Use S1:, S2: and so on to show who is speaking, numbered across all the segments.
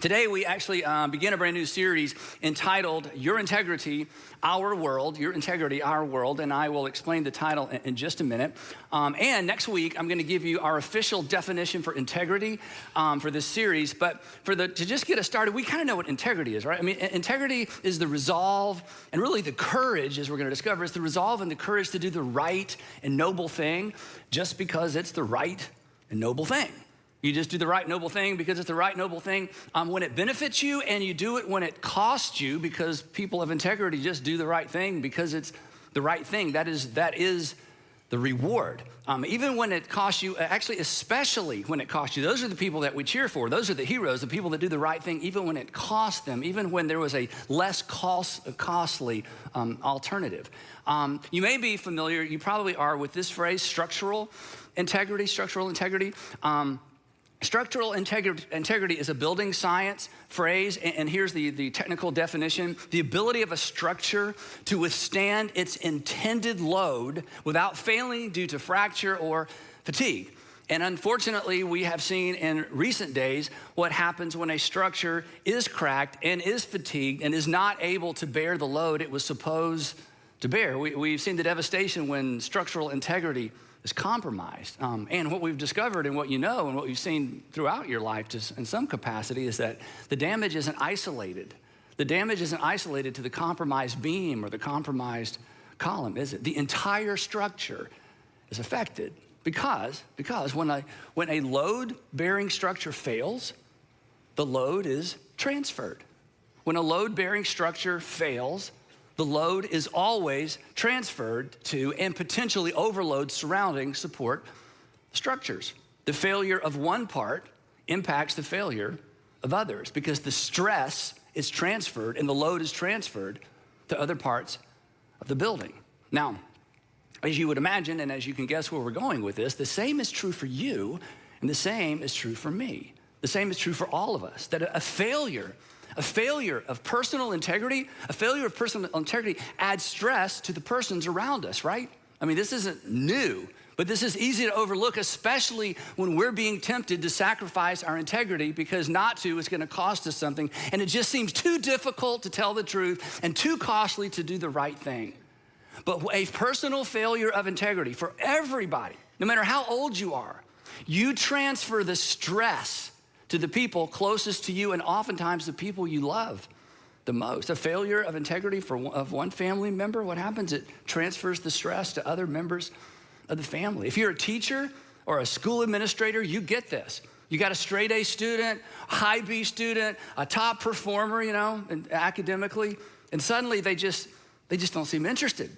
S1: Today, we actually begin a brand new series entitled Your Integrity, Our World, Your Integrity, Our World, and I will explain the title in just a minute. And next week, I'm gonna give you our official definition for integrity for this series, but to just get us started, we kind of know what integrity is, right? I mean, integrity is the resolve and really the courage, as we're gonna discover, is the resolve and the courage to do the right and noble thing just because it's the right and noble thing. You just do the right, noble thing because it's the right, noble thing when it benefits you, and you do it when it costs you, because people of integrity just do the right thing because it's the right thing. That is the reward. Even when it costs you, actually, especially when it costs you, those are the people that we cheer for. Those are the heroes, the people that do the right thing, even when it costs them, even when there was a less costly alternative. You may be familiar, you probably are, with this phrase, structural integrity. Structural integrity is a building science phrase, and here's the technical definition: the ability of a structure to withstand its intended load without failing due to fracture or fatigue. And unfortunately, we have seen in recent days what happens when a structure is cracked and is fatigued and is not able to bear the load it was supposed to bear. We've seen the devastation when structural integrity is compromised. And what we've discovered, and what you know, and what you've seen throughout your life just in some capacity, is that the damage isn't isolated. The damage isn't isolated to the compromised beam or the compromised column, is it? The entire structure is affected because when a load-bearing structure fails, the load is transferred. When a load-bearing structure fails, the load is always transferred to and potentially overload surrounding support structures. The failure of one part impacts the failure of others because the stress is transferred and the load is transferred to other parts of the building. Now, as you would imagine, and as you can guess where we're going with this, the same is true for you, and the same is true for me. The same is true for all of us, that a failure of personal integrity, adds stress to the persons around us, right? I mean, this isn't new, but this is easy to overlook, especially when we're being tempted to sacrifice our integrity, because not to is gonna cost us something, and it just seems too difficult to tell the truth and too costly to do the right thing. But a personal failure of integrity for everybody, no matter how old you are, you transfer the stress to the people closest to you, and oftentimes the people you love the most. A failure of integrity of one family member, what happens? It transfers the stress to other members of the family. If you're a teacher or a school administrator, you get this. You got a straight A student, high B student, a top performer, academically, and suddenly they just don't seem interested.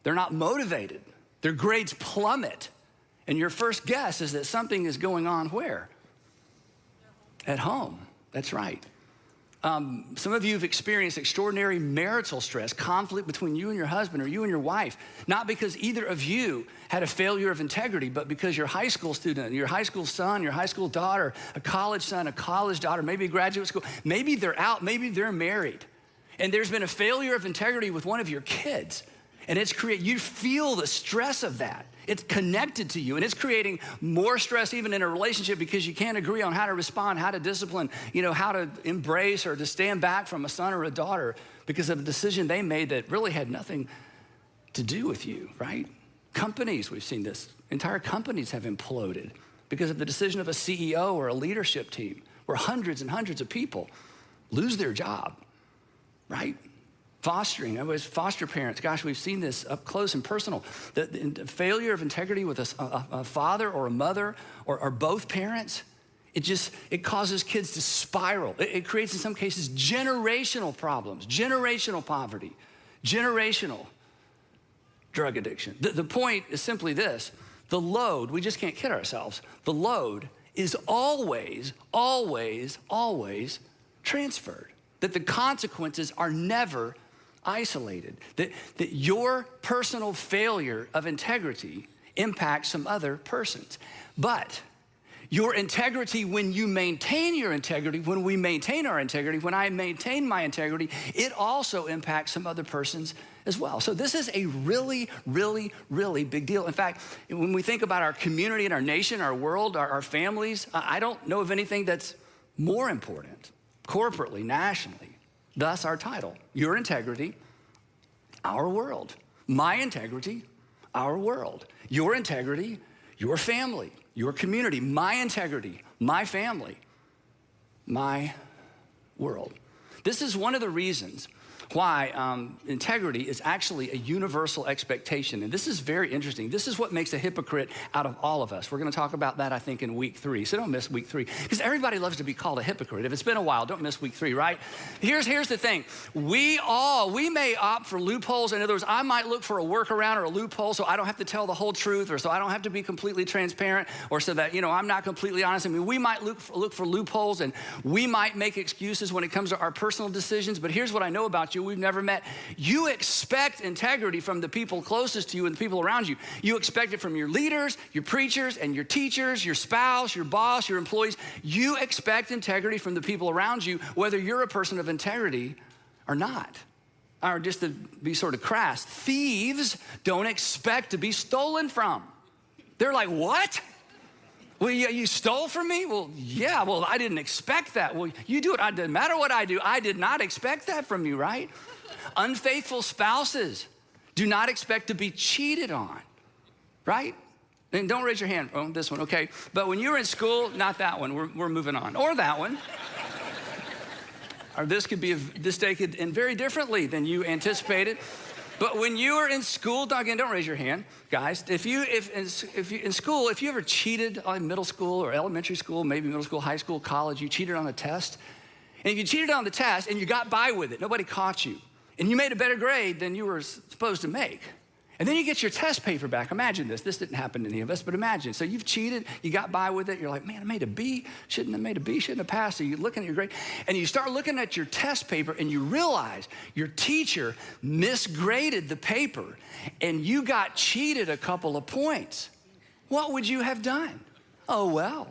S1: They're not motivated. Their grades plummet. And your first guess is that something is going on where? At home, that's right. Some of you have experienced extraordinary marital stress, conflict between you and your husband or you and your wife, not because either of you had a failure of integrity, but because your high school student, your high school son, your high school daughter, a college son, a college daughter, maybe graduate school, maybe they're out, maybe they're married, and there's been a failure of integrity with one of your kids, and you feel the stress of that. It's connected to you, and it's creating more stress even in a relationship because you can't agree on how to respond, how to discipline, how to embrace or to stand back from a son or a daughter because of a decision they made that really had nothing to do with you, right? Companies, we've seen this. Entire companies have imploded because of the decision of a CEO or a leadership team where hundreds and hundreds of people lose their job, right? Fostering, foster parents, gosh, we've seen this up close and personal. The failure of integrity with a father or a mother or both parents, it causes kids to spiral. It creates, in some cases, generational problems, generational poverty, generational drug addiction. The point is simply this: the load, we just can't kid ourselves, the load is always, always, always transferred. That the consequences are never isolated, that your personal failure of integrity impacts some other persons. But your integrity, when you maintain your integrity, when we maintain our integrity, when I maintain my integrity, it also impacts some other persons as well. So this is a really, really, really big deal. In fact, when we think about our community and our nation, our world, our families, I don't know of anything that's more important, corporately, nationally. Thus our title, Your Integrity, Our World. My integrity, our world. Your integrity, your family, your community. My integrity, my family, my world. This is one of the reasons why integrity is actually a universal expectation. And this is very interesting. This is what makes a hypocrite out of all of us. We're gonna talk about that, I think, in week 3. So don't miss week 3, because everybody loves to be called a hypocrite. If it's been a while, don't miss week 3, right? Here's the thing. We may opt for loopholes. In other words, I might look for a workaround or a loophole so I don't have to tell the whole truth, or so I don't have to be completely transparent, or so that, I'm not completely honest. I mean, we might look for loopholes, and we might make excuses when it comes to our personal decisions. But here's what I know about you. We've never met. You expect integrity from the people closest to you and the people around you. You expect it from your leaders, your preachers, and your teachers, your spouse, your boss, your employees. You expect integrity from the people around you, whether you're a person of integrity or not. Or just to be sort of crass, thieves don't expect to be stolen from. They're like, what? Well, you stole from me? Well, yeah, well, I didn't expect that. Well, you do it. It doesn't matter what I do. I did not expect that from you, right? Unfaithful spouses do not expect to be cheated on, right? And don't raise your hand. Oh, this one, okay. But when you were in school, not that one. We're moving on. Or that one. Or this day could end very differently than you anticipated. But when you were in school, again, don't raise your hand, guys. If you in school, if you ever cheated on middle school or elementary school, maybe middle school, high school, college, you cheated on the test. And if you cheated on the test and you got by with it, nobody caught you, and you made a better grade than you were supposed to make. And then you get your test paper back. Imagine this. This didn't happen to any of us, but imagine. So you've cheated, you got by with it. You're like, man, I made a B. Shouldn't have made a B, shouldn't have passed. So you look at your grade, and you start looking at your test paper, and you realize your teacher misgraded the paper, and you got cheated a couple of points. What would you have done? Oh, well.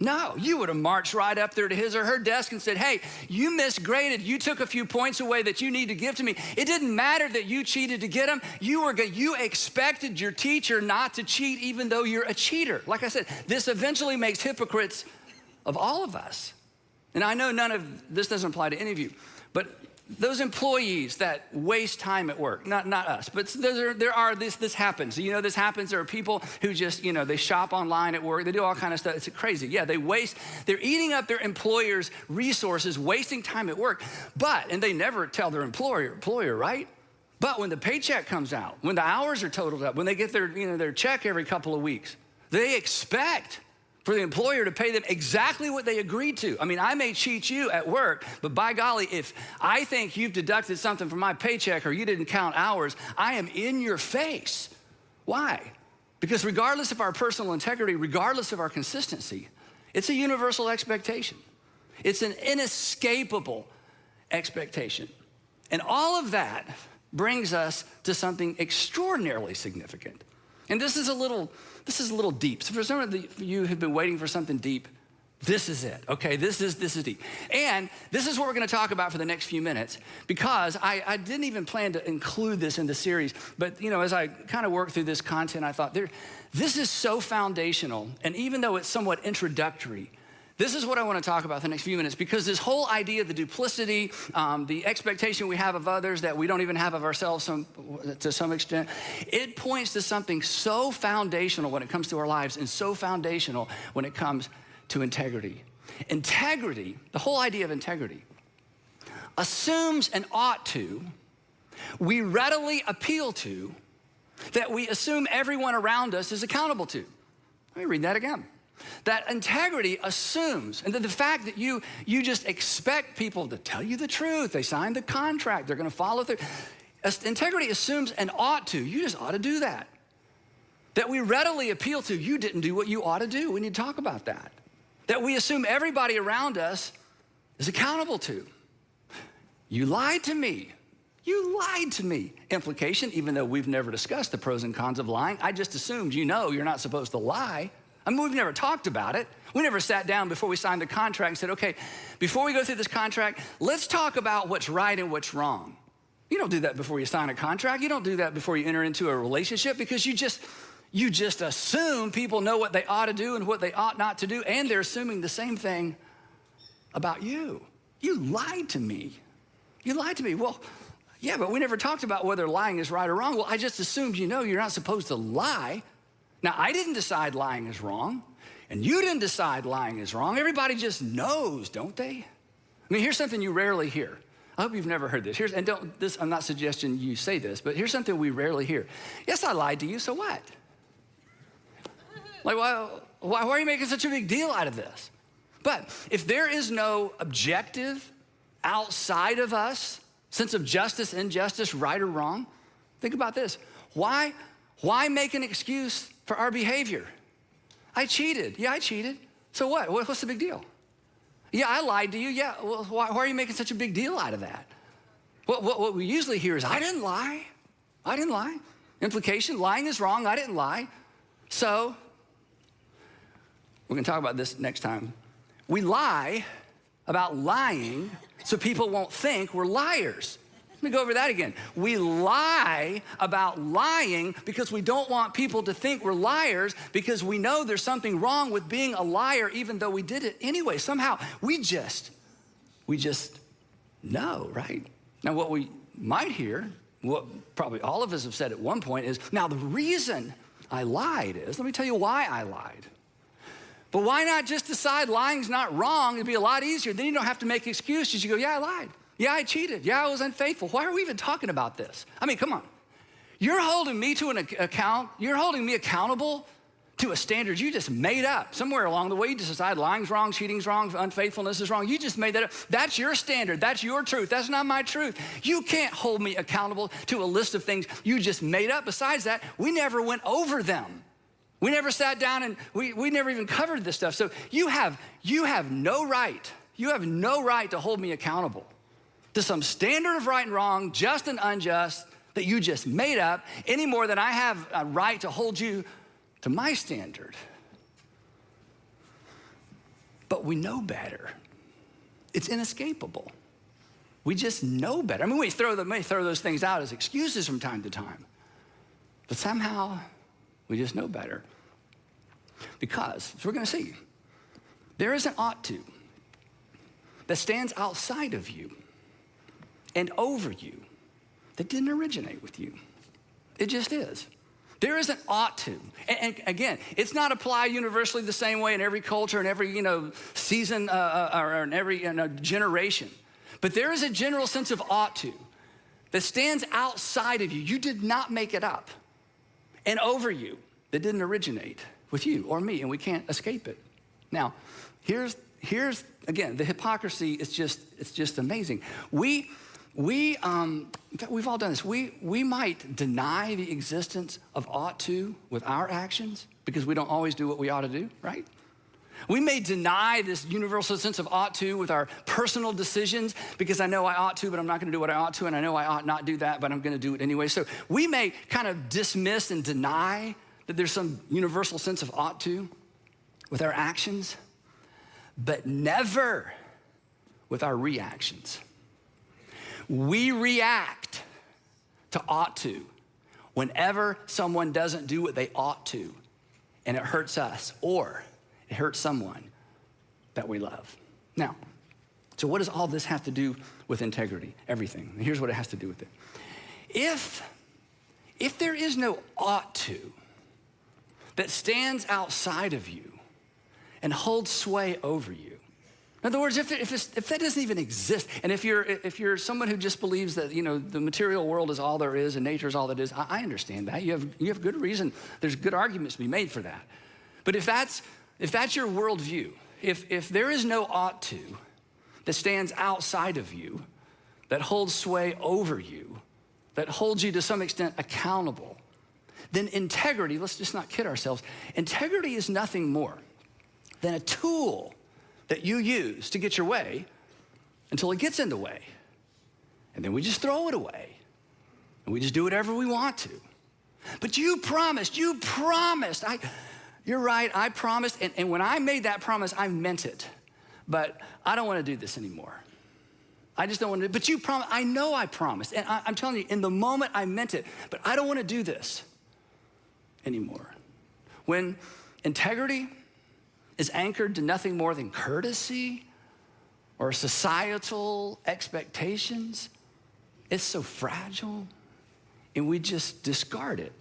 S1: No, you would have marched right up there to his or her desk and said, hey, you misgraded. You took a few points away that you need to give to me. It didn't matter that you cheated to get them. You expected your teacher not to cheat even though you're a cheater. Like I said, this eventually makes hypocrites of all of us. And I know this doesn't apply to any of you, but those employees that waste time at work, not us, but this happens. This happens. There are people who just, they shop online at work. They do all kind of stuff. It's crazy. Yeah, they're eating up their employer's resources, wasting time at work. And they never tell their employer, right? But when the paycheck comes out, when the hours are totaled up, when they get their check every couple of weeks, they expect for the employer to pay them exactly what they agreed to. I mean, I may cheat you at work, but by golly, if I think you've deducted something from my paycheck or you didn't count hours, I am in your face. Why? Because regardless of our personal integrity, regardless of our consistency, it's a universal expectation. It's an inescapable expectation. And all of that brings us to something extraordinarily significant. And this is a little deep. So for some of you who've been waiting for something deep, this is it, okay? This is deep. And this is what we're gonna talk about for the next few minutes, because I didn't even plan to include this in the series, but as I kind of worked through this content, I thought this is so foundational, and even though it's somewhat introductory, this is what I want to talk about the next few minutes, because this whole idea of the duplicity, the expectation we have of others that we don't even have of ourselves to some extent, it points to something so foundational when it comes to our lives and so foundational when it comes to integrity. Integrity, the whole idea of integrity, assumes an ought to, we readily appeal to, that we assume everyone around us is accountable to. Let me read that again. That integrity assumes, and the fact that you just expect people to tell you the truth. They signed the contract, they're gonna follow through. Integrity assumes an ought to. You just ought to do that. That we readily appeal to, you didn't do what you ought to do. We need to talk about that. That we assume everybody around us is accountable to. You lied to me. You lied to me. Implication, even though we've never discussed the pros and cons of lying, I just assumed you're not supposed to lie. I mean, we've never talked about it. We never sat down before we signed the contract and said, okay, before we go through this contract, let's talk about what's right and what's wrong. You don't do that before you sign a contract. You don't do that before you enter into a relationship, because you just assume people know what they ought to do and what they ought not to do, and they're assuming the same thing about you. You lied to me. You lied to me. Well, yeah, but we never talked about whether lying is right or wrong. Well, I just assumed you know you're not supposed to lie. Now, I didn't decide lying is wrong, and you didn't decide lying is wrong. Everybody just knows, don't they? I mean, here's something you rarely hear. I hope you've never heard this. I'm not suggesting you say this, but here's something we rarely hear. Yes, I lied to you, so what? Like, why are you making such a big deal out of this? But if there is no objective outside of us sense of justice, injustice, right or wrong, think about this. Why make an excuse for our behavior? I cheated. Yeah, I cheated. So what? What's the big deal? Yeah, I lied to you. Yeah, well, why are you making such a big deal out of that? What we usually hear is, I didn't lie. I didn't lie. Implication, lying is wrong. I didn't lie. So we're going to talk about this next time. We lie about lying so people won't think we're liars. Let me go over that again. We lie about lying because we don't want people to think we're liars because we know there's something wrong with being a liar even though we did it anyway. Somehow we just know, right? Now what we might hear, what probably all of us have said at one point is, now the reason I lied is, let me tell you why I lied. But why not just decide lying's not wrong? It'd be a lot easier. Then you don't have to make excuses. You go, yeah, I lied. Yeah, I cheated. Yeah, I was unfaithful. Why are we even talking about this? I mean, come on. You're holding me to an account. You're holding me accountable to a standard you just made up. Somewhere along the way, you just decide lying's wrong, cheating's wrong, unfaithfulness is wrong. You just made that up. That's your standard. That's your truth. That's not my truth. You can't hold me accountable to a list of things you just made up. Besides that, we never went over them. We never sat down and we never even covered this stuff. So you have no right. You have no right to hold me accountable to some standard of right and wrong, just and unjust, that you just made up, any more than I have a right to hold you to my standard. But we know better. It's inescapable. We just know better. I mean, we may throw those things out as excuses from time to time, but somehow we just know better. Because, as we're going to see, there is an ought to that stands outside of you and over you that didn't originate with you. It just is. There is an ought to. And again, it's not applied universally the same way in every culture, in every season, or in every generation. But there is a general sense of ought to that stands outside of you. You did not make it up. And over you that didn't originate with you or me, and we can't escape it. Now, here's again, the hypocrisy is just amazing. In fact, we've all done this. We might deny the existence of ought to with our actions because we don't always do what we ought to do, right? We may deny this universal sense of ought to with our personal decisions because I know I ought to, but I'm not going to do what I ought to, and I know I ought not do that, but I'm going to do it anyway. So we may kind of dismiss and deny that there's some universal sense of ought to with our actions, but never with our reactions. We react to ought to whenever someone doesn't do what they ought to, and it hurts us, or it hurts someone that we love. Now, so what does all this have to do with integrity? Everything. And here's what it has to do with it. If there is no ought to that stands outside of you and holds sway over you, in other words, if that doesn't even exist, and if you're someone who just believes that the material world is all there is and nature is all that is, I understand that. You have good reason. There's good arguments to be made for that. But if that's your worldview, if there is no ought to that stands outside of you, that holds sway over you, that holds you to some extent accountable, then integrity, let's just not kid ourselves, integrity is nothing more than a tool that you use to get your way until it gets in the way. And then we just throw it away. And we just do whatever we want to. But you promised. You're right, I promised. And when I made that promise, I meant it. But I don't want to do this anymore. I just don't want to. But you promised. I know I promised. And I'm telling you, in the moment I meant it. But I don't want to do this anymore. When integrity is anchored to nothing more than courtesy or societal expectations, it's so fragile, and we just discard it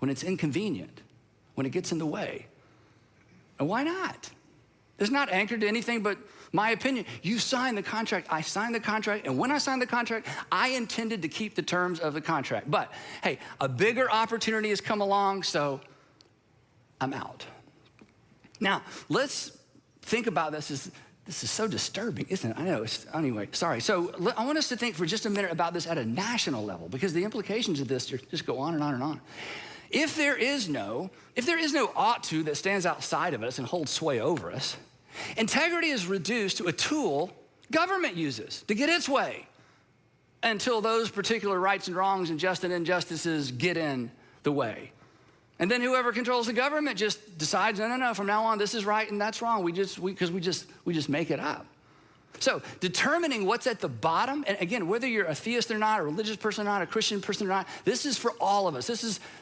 S1: when it's inconvenient, when it gets in the way. And why not? It's not anchored to anything but my opinion. You signed the contract, I signed the contract, and when I signed the contract, I intended to keep the terms of the contract. But hey, a bigger opportunity has come along, so I'm out. Now, let's think about this. This is so disturbing, isn't it? I know. Anyway, sorry. So I want us to think for just a minute about this at a national level, because the implications of this just go on and on and on. If there is no ought to that stands outside of us and holds sway over us, integrity is reduced to a tool government uses to get its way until those particular rights and wrongs and just and injustices get in the way. And then whoever controls the government just decides, no, from now on, this is right and that's wrong. We just make it up. So determining what's at the bottom, and again, whether you're a theist or not, a religious person or not, a Christian person or not, this is for all of us.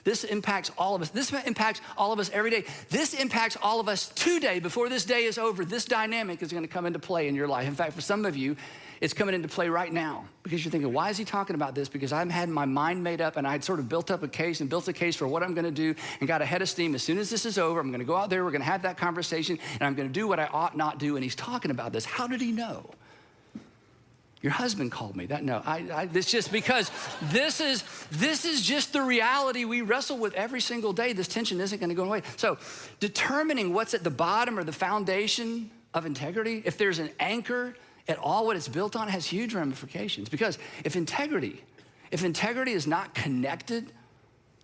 S1: This impacts all of us. This impacts all of us every day. This impacts all of us today. Before this day is over, this dynamic is gonna come into play in your life. In fact, for some of you, it's coming into play right now, because you're thinking, why is he talking about this? Because I've had my mind made up, and I'd sort of built a case for what I'm gonna do, and got a head of steam. As soon as this is over, I'm gonna go out there, we're gonna have that conversation, and I'm gonna do what I ought not do. And he's talking about this. How did he know? Your husband called me. This just because this is just the reality we wrestle with every single day. This tension isn't gonna go away. So determining what's at the bottom or the foundation of integrity, if there's an anchor at all, what it's built on, has huge ramifications. Because if integrity is not connected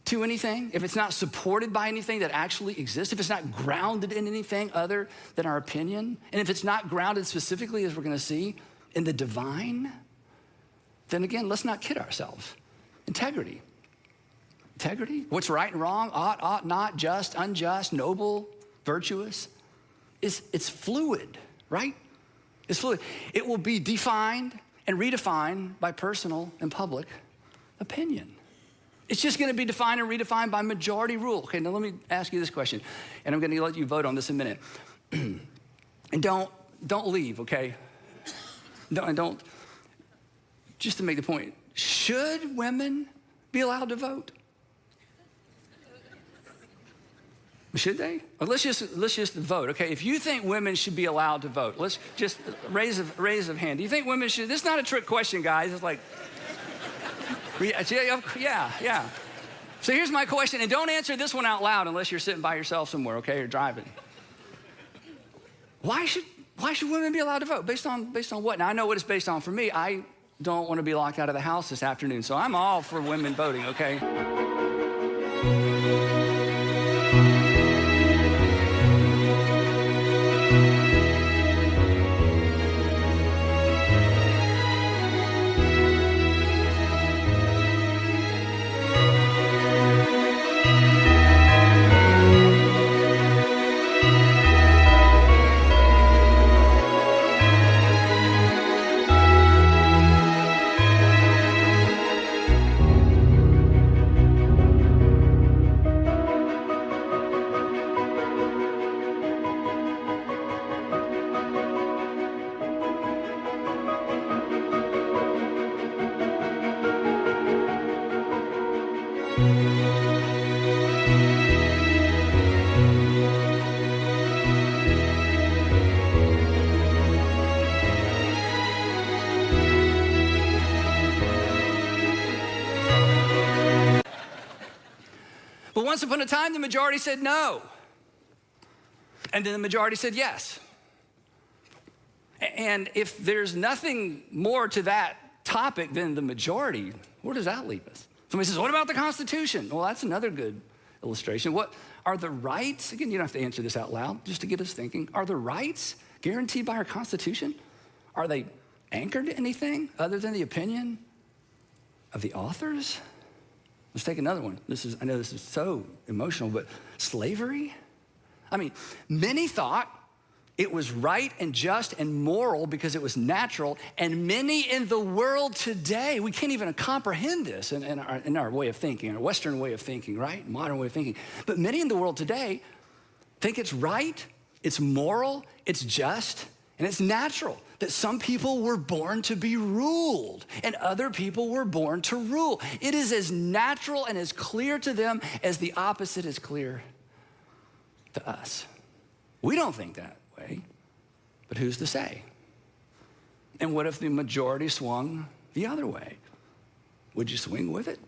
S1: to anything, if it's not supported by anything that actually exists, if it's not grounded in anything other than our opinion, and if it's not grounded specifically, as we're gonna see, in the divine, then again, let's not kid ourselves. Integrity, what's right and wrong, ought not, just, unjust, noble, virtuous, it's fluid, right? It's fluid. It will be defined and redefined by personal and public opinion. It's just gonna be defined and redefined by majority rule. Okay, now let me ask you this question, and I'm gonna let you vote on this in a minute. And don't leave, okay? Don't, just to make the point, should women be allowed to vote? Should they? Or let's just vote, okay? If you think women should be allowed to vote, let's just raise of hand. Do you think women should? This is not a trick question, guys. It's like, yeah. So here's my question, and don't answer this one out loud unless you're sitting by yourself somewhere, okay, or driving. Why should women be allowed to vote? Based on what? Now, I know what it's based on for me. I don't want to be locked out of the house this afternoon, so I'm all for women voting, okay? But once upon a time, the majority said no. And then the majority said yes. And if there's nothing more to that topic than the majority, where does that leave us? Somebody says, what about the Constitution? Well, that's another good illustration. What are the rights? Again, you don't have to answer this out loud, just to get us thinking. Are the rights guaranteed by our Constitution? Are they anchored to anything other than the opinion of the authors? Let's take another one. I know this is so emotional, but slavery? I mean, many thought it was right and just and moral because it was natural, and many in the world today, we can't even comprehend this in our way of thinking, in our Western way of thinking, right? Modern way of thinking. But many in the world today think it's right, it's moral, it's just, And it's natural that some people were born to be ruled and other people were born to rule. It is as natural and as clear to them as the opposite is clear to us. We don't think that way, but who's to say? And what if the majority swung the other way? Would you swing with it?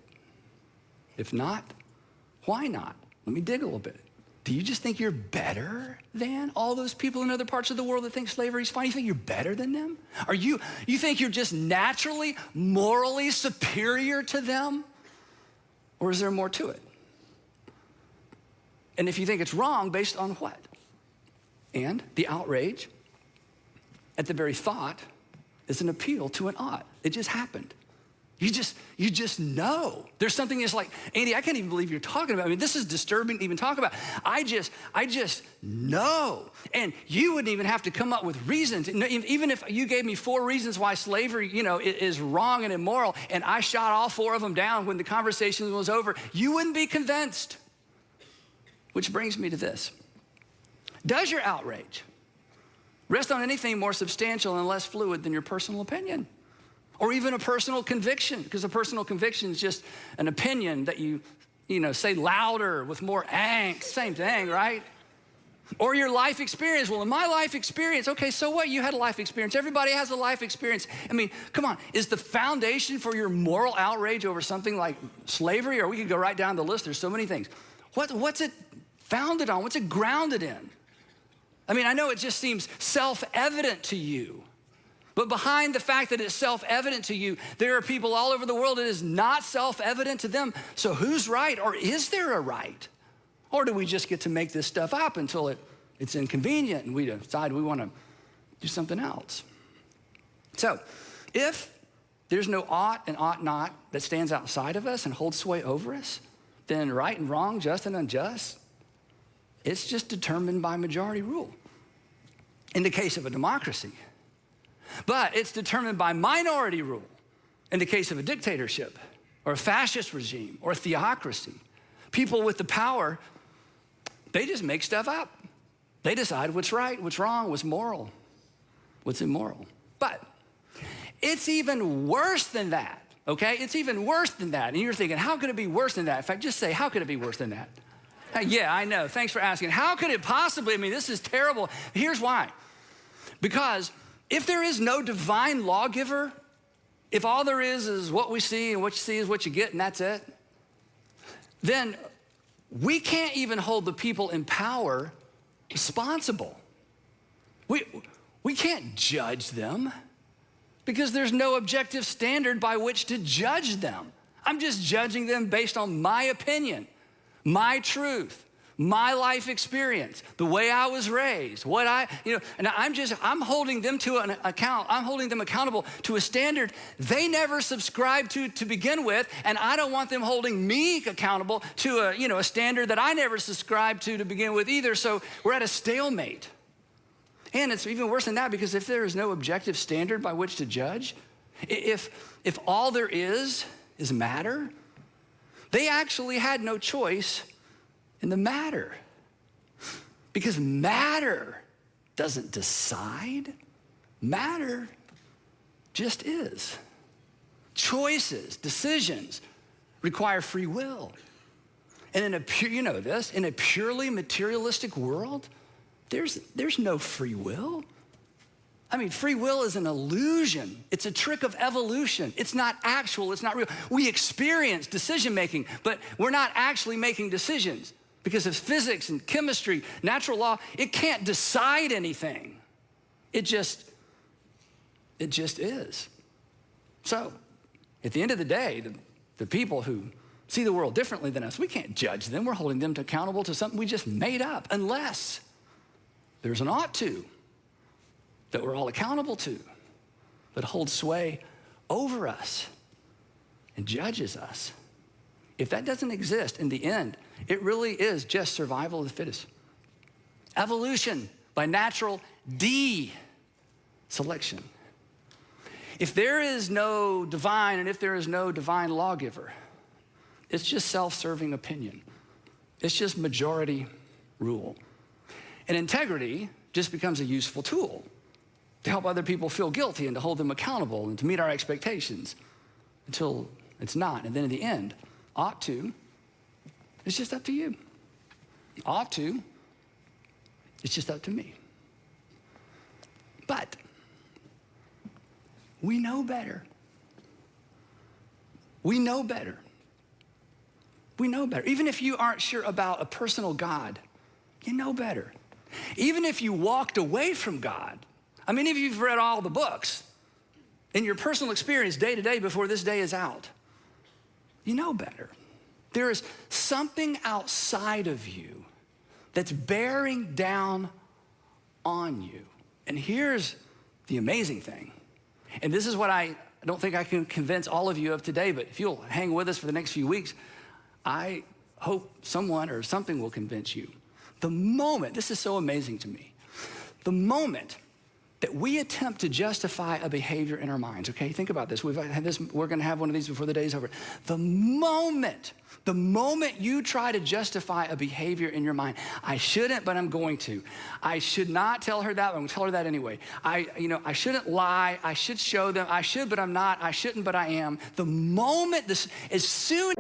S1: If not, why not? Let me dig a little bit. Do you just think you're better than all those people in other parts of the world that think slavery is fine? You think you're better than them? You think you're just naturally, morally superior to them? Or is there more to it? And if you think it's wrong, based on what? And the outrage at the very thought is an appeal to an ought. It just happened. You just know. There's something that's like, Andy, I can't even believe you're talking about. I mean, this is disturbing to even talk about. I just know. And you wouldn't even have to come up with reasons. Even if you gave me 4 reasons why slavery, is wrong and immoral, and I shot all 4 of them down when the conversation was over, you wouldn't be convinced. Which brings me to this. Does your outrage rest on anything more substantial and less fluid than your personal opinion? Or even a personal conviction, because a personal conviction is just an opinion that you say louder with more angst, same thing, right? Or your life experience. Well, in my life experience, okay, so what? You had a life experience. Everybody has a life experience. I mean, come on, is the foundation for your moral outrage over something like slavery? Or we could go right down the list, there's so many things. What's it founded on? What's it grounded in? I mean, I know it just seems self-evident to you. But behind the fact that it's self-evident to you, there are people all over the world it is not self-evident to them. So who's right, or is there a right? Or do we just get to make this stuff up until it's inconvenient and we decide we want to do something else? So if there's no ought and ought not that stands outside of us and holds sway over us, then right and wrong, just and unjust, it's just determined by majority rule in the case of a democracy. But it's determined by minority rule in the case of a dictatorship or a fascist regime or a theocracy. People with the power, they just make stuff up. They decide what's right, what's wrong, what's moral, what's immoral. But it's even worse than that, okay? It's even worse than that. And you're thinking, how could it be worse than that? In fact, just say, how could it be worse than that? Yeah, I know. Thanks for asking. How could it possibly? I mean, this is terrible. Here's why. Because if there is no divine lawgiver, if all there is what we see and what you see is what you get and that's it, then we can't even hold the people in power responsible. We can't judge them because there's no objective standard by which to judge them. I'm just judging them based on my opinion, my truth, my life experience, the way I was raised, and I'm holding them to an account. I'm holding them accountable to a standard they never subscribed to begin with, and I don't want them holding me accountable to a standard that I never subscribed to begin with either. So we're at a stalemate. And it's even worse than that, because if there is no objective standard by which to judge, if all there is matter, they actually had no choice in the matter, because matter doesn't decide. Matter just is. Choices, decisions require free will. And in a purely materialistic world, there's no free will. I mean, free will is an illusion. It's a trick of evolution. It's not actual, it's not real. We experience decision-making, but we're not actually making decisions. Because of physics and chemistry, natural law, it can't decide anything. It just is. So, at the end of the day, the people who see the world differently than us, we can't judge them. We're holding them accountable to something we just made up, unless there's an ought to that we're all accountable to, that holds sway over us and judges us. If that doesn't exist, in the end, it really is just survival of the fittest. Evolution by natural selection. If there is no divine and if there is no divine lawgiver, it's just self-serving opinion. It's just majority rule. And integrity just becomes a useful tool to help other people feel guilty and to hold them accountable and to meet our expectations until it's not. And then in the end, ought to, it's just up to you. Ought to, it's just up to me. But we know better. We know better. We know better. Even if you aren't sure about a personal God, you know better. Even if you walked away from God, I mean, if you've read all the books, in your personal experience day to day before this day is out, you know better. There is something outside of you that's bearing down on you. And here's the amazing thing. And this is what I don't think I can convince all of you of today, but if you'll hang with us for the next few weeks, I hope someone or something will convince you. The moment, this is so amazing to me, the moment that we attempt to justify a behavior in our minds, okay? Think about this. We're gonna have one of these before the day's over. The moment you try to justify a behavior in your mind, I shouldn't, but I'm going to. I should not tell her that, but I'm gonna tell her that anyway. I shouldn't lie. I should show them. I should, but I'm not. I shouldn't, but I am. The moment as soon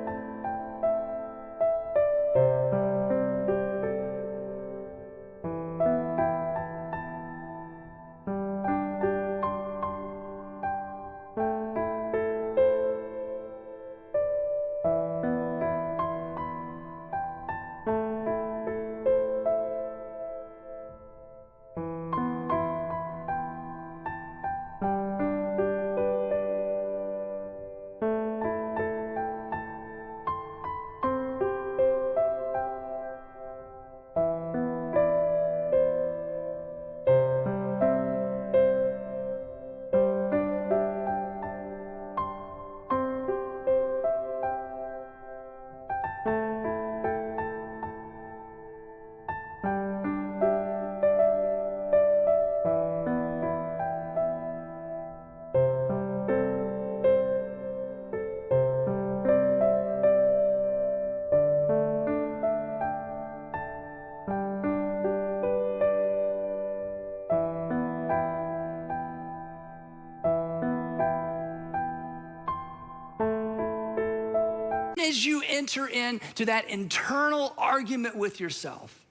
S1: as you enter into that internal argument with yourself,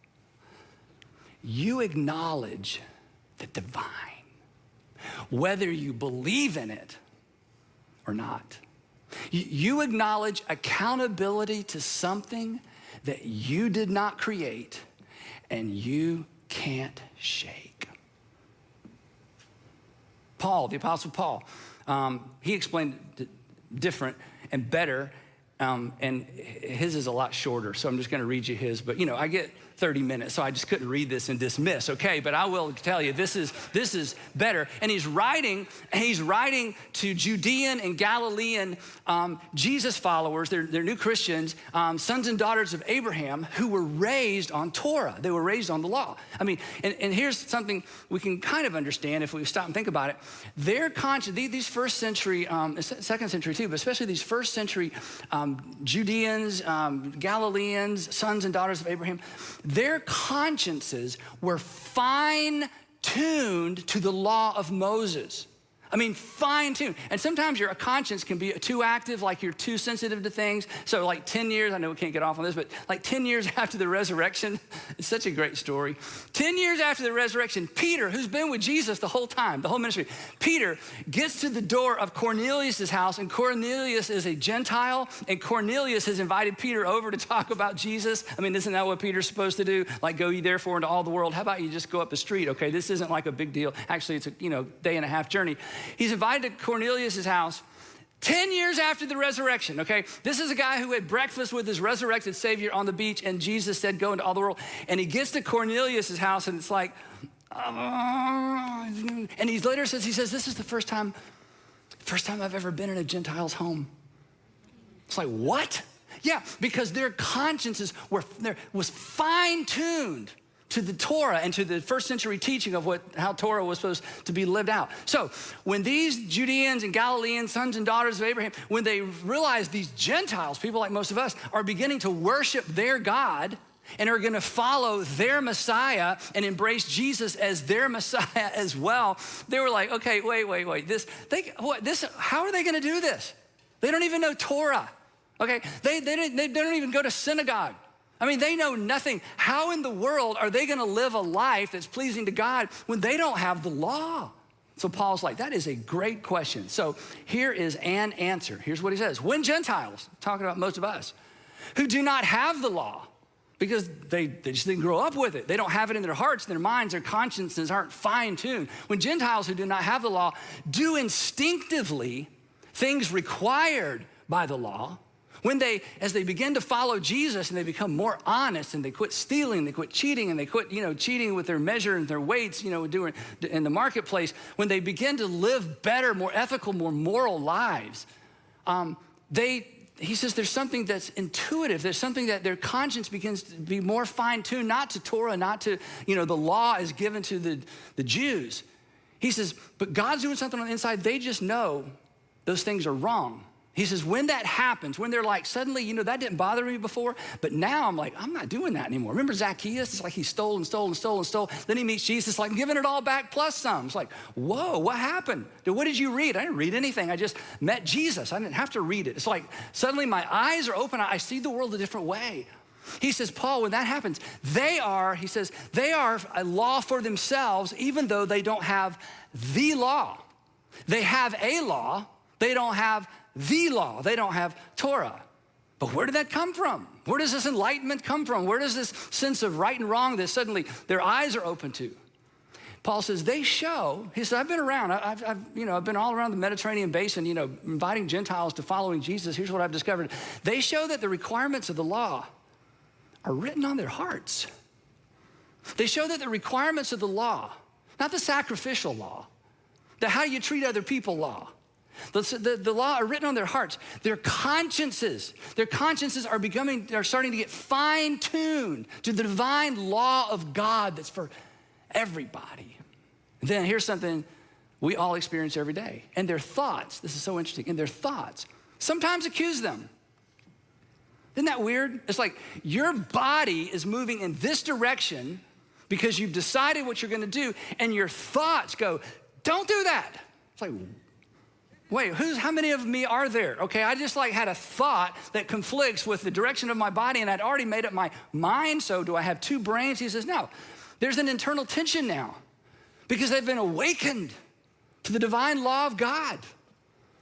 S1: you acknowledge the divine, whether you believe in it or not. You acknowledge accountability to something that you did not create and you can't shake. Paul, the Apostle Paul, he explained it different and better. And his is a lot shorter, so I'm just gonna read you his. But I get 30 minutes, so I just couldn't read this and dismiss, okay? But I will tell you, this is better. And he's writing to Judean and Galilean Jesus followers, they're new Christians, sons and daughters of Abraham, who were raised on Torah. They were raised on the law. I mean, and here's something we can kind of understand if we stop and think about it. Their conscience, these first century, second century too, but especially these first century Judeans, Galileans, sons and daughters of Abraham, their consciences were fine-tuned to the law of Moses. I mean, fine-tuned. And sometimes your conscience can be too active, like you're too sensitive to things. So like 10 years, I know we can't get off on this, but like 10 years after the resurrection, it's such a great story. 10 years after the resurrection, Peter, who's been with Jesus the whole time, the whole ministry, Peter gets to the door of Cornelius' house, and Cornelius is a Gentile, and Cornelius has invited Peter over to talk about Jesus. I mean, isn't that what Peter's supposed to do? Like, go ye therefore into all the world. How about you just go up the street, okay? This isn't like a big deal. Actually, it's a day and a half journey. He's invited to Cornelius' house 10 years after the resurrection, okay? This is a guy who had breakfast with his resurrected Savior on the beach, and Jesus said, go into all the world. And he gets to Cornelius' house, and it's like, and he later says, this is the first time I've ever been in a Gentile's home. It's like, what? Yeah, because their consciences was fine-tuned to the Torah and to the first century teaching of how Torah was supposed to be lived out. So when these Judeans and Galileans, sons and daughters of Abraham, when they realize these Gentiles, people like most of us, are beginning to worship their God,
S2: and are gonna follow their Messiah and embrace Jesus as their Messiah as well, they were like, okay, wait. How are they gonna do this? They don't even know Torah, okay? They don't even go to synagogue. I mean, they know nothing. How in the world are they gonna live a life that's pleasing to God when they don't have the law? So Paul's like, that is a great question. So here is an answer. Here's what he says. When Gentiles, talking about most of us, who do not have the law, because they just didn't grow up with it. They don't have it in their hearts, their minds, their consciences aren't fine-tuned. When Gentiles who do not have the law do instinctively things required by the law, as they begin to follow Jesus and they become more honest and they quit stealing, they quit cheating, and they quit, cheating with their measure and their weights, doing in the marketplace, when they begin to live better, more ethical, more moral lives, he says there's something that's intuitive. There's something that their conscience begins to be more fine-tuned, not to Torah, not to, the law is given to the Jews. He says, but God's doing something on the inside. They just know those things are wrong. He says, when that happens, when they're like, suddenly, that didn't bother me before, but now I'm like, I'm not doing that anymore. Remember Zacchaeus? It's like he stole and stole and stole and stole. Then he meets Jesus, like, I'm giving it all back plus some. It's like, whoa, what happened? What did you read? I didn't read anything. I just met Jesus. I didn't have to read it. It's like, suddenly my eyes are open. I see the world a different way. He says, Paul, when that happens, they are a law for themselves, even though they don't have the law. They have a law. They don't have the law. They don't have Torah. But where did that come from? Where does this enlightenment come from? Where does this sense of right and wrong that suddenly their eyes are open to? Paul says, they show, he said, I've been around. I've been all around the Mediterranean basin, inviting Gentiles to following Jesus. Here's what I've discovered. They show that the requirements of the law are written on their hearts. They show that the requirements of the law, not the sacrificial law, the how you treat other people law, the law are written on their hearts. Their consciences are starting to get fine-tuned to the divine law of God that's for everybody. And then here's something we all experience every day. And their thoughts, this is so interesting, and their thoughts sometimes accuse them. Isn't that weird? It's like your body is moving in this direction because you've decided what you're gonna do, and your thoughts go, don't do that. It's like, wait, how many of me are there? Okay, I just had a thought that conflicts with the direction of my body, and I'd already made up my mind, so do I have two brains? He says, no, there's an internal tension now because they've been awakened to the divine law of God.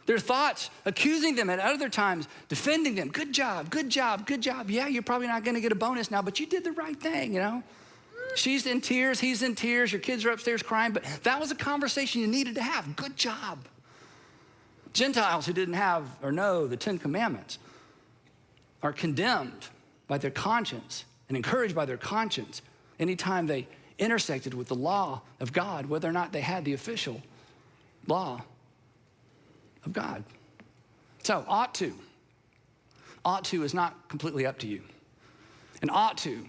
S2: Their thoughts accusing them, at other times defending them. Good job, good job, good job. Yeah, you're probably not gonna get a bonus now, but you did the right thing, She's in tears, he's in tears, your kids are upstairs crying, but that was a conversation you needed to have. Good job. Gentiles who didn't have or know the 10 Commandments are condemned by their conscience and encouraged by their conscience anytime they intersected with the law of God, whether or not they had the official law of God. So, ought to is not completely up to you. And ought to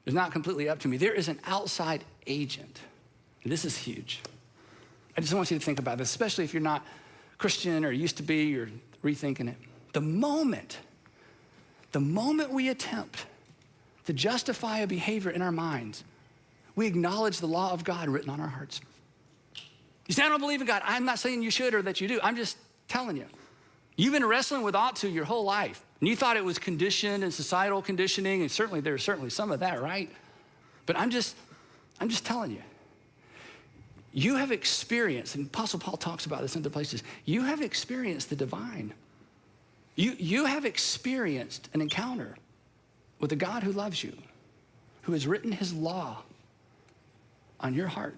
S2: is not completely up to me. There is an outside agent. And this is huge. I just want you to think about this, especially if you're not Christian or used to be, or rethinking it. The moment we attempt to justify a behavior in our minds, we acknowledge the law of God written on our hearts. You say, I don't believe in God. I'm not saying you should or that you do. I'm just telling you. You've been wrestling with ought to your whole life. And you thought it was conditioned and societal conditioning, and certainly there's certainly some of that, right? But I'm just telling you. You have experienced, and Apostle Paul talks about this in other places, you have experienced the divine. You have experienced an encounter with a God who loves you, who has written his law on your heart.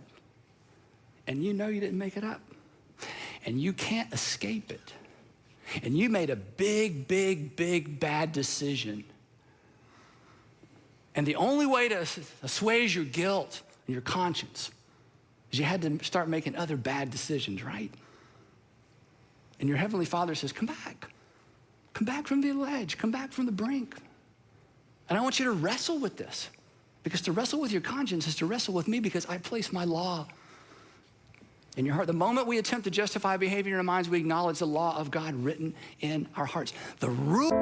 S2: And you know you didn't make it up. And you can't escape it. And you made a big, big, big bad decision. And the only way to assuage your guilt and your conscience is you had to start making other bad decisions, right? And your Heavenly Father says, come back. Come back from the ledge. Come back from the brink. And I want you to wrestle with this. Because to wrestle with your conscience is to wrestle with me, because I place my law in your heart. The moment we attempt to justify behavior in our minds, we acknowledge the law of God written in our hearts. The root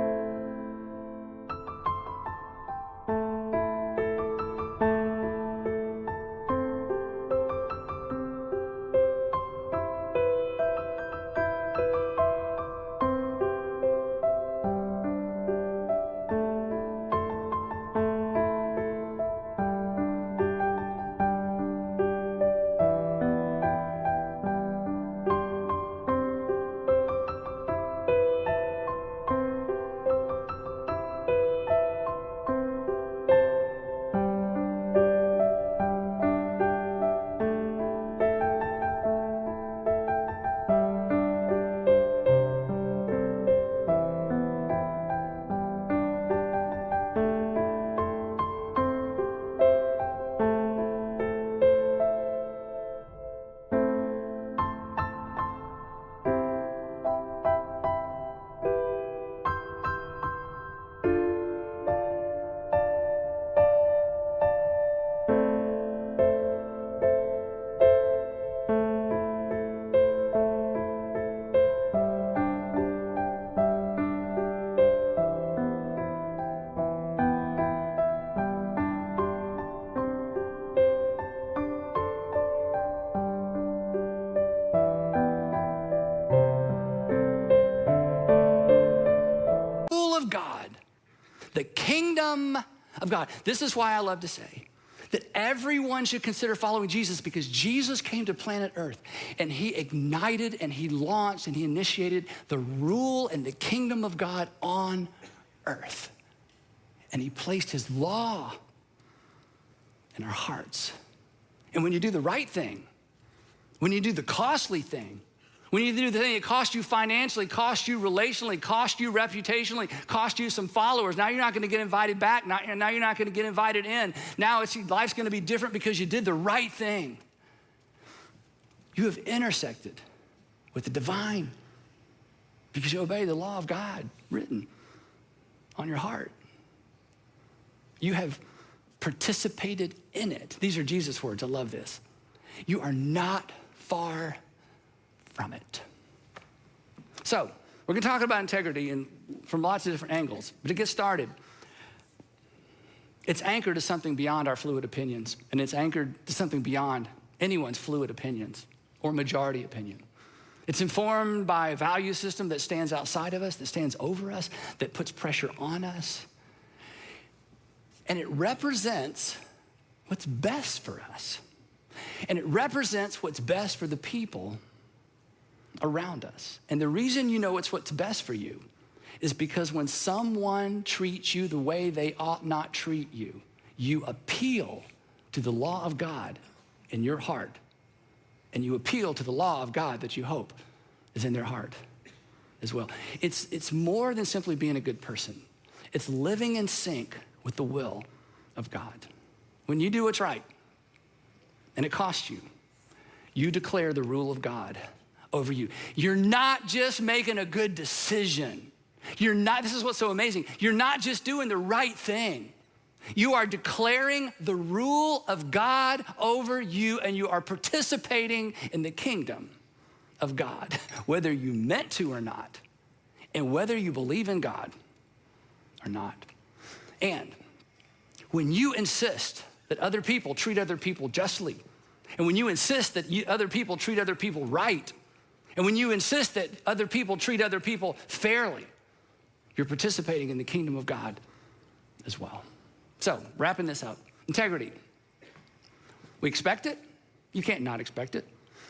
S2: kingdom of God. This is why I love to say that everyone should consider following Jesus, because Jesus came to planet Earth and he ignited and he launched and he initiated the rule and the kingdom of God on earth. And he placed his law in our hearts. And when you do the right thing, when you do the costly thing, when you do the thing that costs you financially, costs you relationally, costs you reputationally, costs you some followers, now you're not going to get invited back. Now you're not going to get invited in. Now life's going to be different because you did the right thing. You have intersected with the divine because you obey the law of God written on your heart. You have participated in it. These are Jesus' words. I love this. You are not far from it. So, we're going to talk about integrity from lots of different angles. But to get started, it's anchored to something beyond our fluid opinions, and it's anchored to something beyond anyone's fluid opinions or majority opinion. It's informed by a value system that stands outside of us, that stands over us, that puts pressure on us. And it represents what's best for us. And it represents what's best for the people around us. And the reason you know it's what's best for you is because when someone treats you the way they ought not treat you, you appeal to the law of God in your heart. And you appeal to the law of God that you hope is in their heart as well. It's more than simply being a good person. It's living in sync with the will of God. When you do what's right, and it costs you, you declare the rule of God over you. You're not just making a good decision. This is what's so amazing. You're not just doing the right thing. You are declaring the rule of God over you, and you are participating in the kingdom of God, whether you meant to or not, and whether you believe in God or not. And when you insist that other people treat other people justly, and when you insist that other people treat other people right, and when you insist that other people treat other people fairly, you're participating in the kingdom of God as well. So, wrapping this up, integrity. We expect it. You can't not expect it.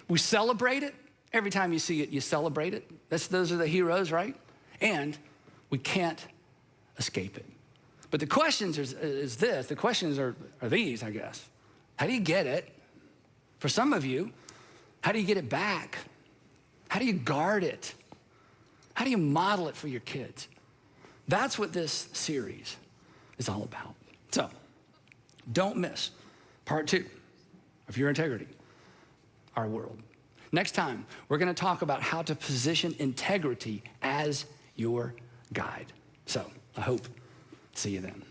S2: We celebrate it. Every time you see it, you celebrate it. Those are the heroes, right? And we can't escape it. But the questions is this. The questions are these, I guess. How do you get it? For some of you, how do you get it back? How do you guard it? How do you model it for your kids? That's what this series is all about. So, don't miss part 2 of Your Integrity, Our World. Next time, we're going to talk about how to position integrity as your guide. So, I hope to see you then.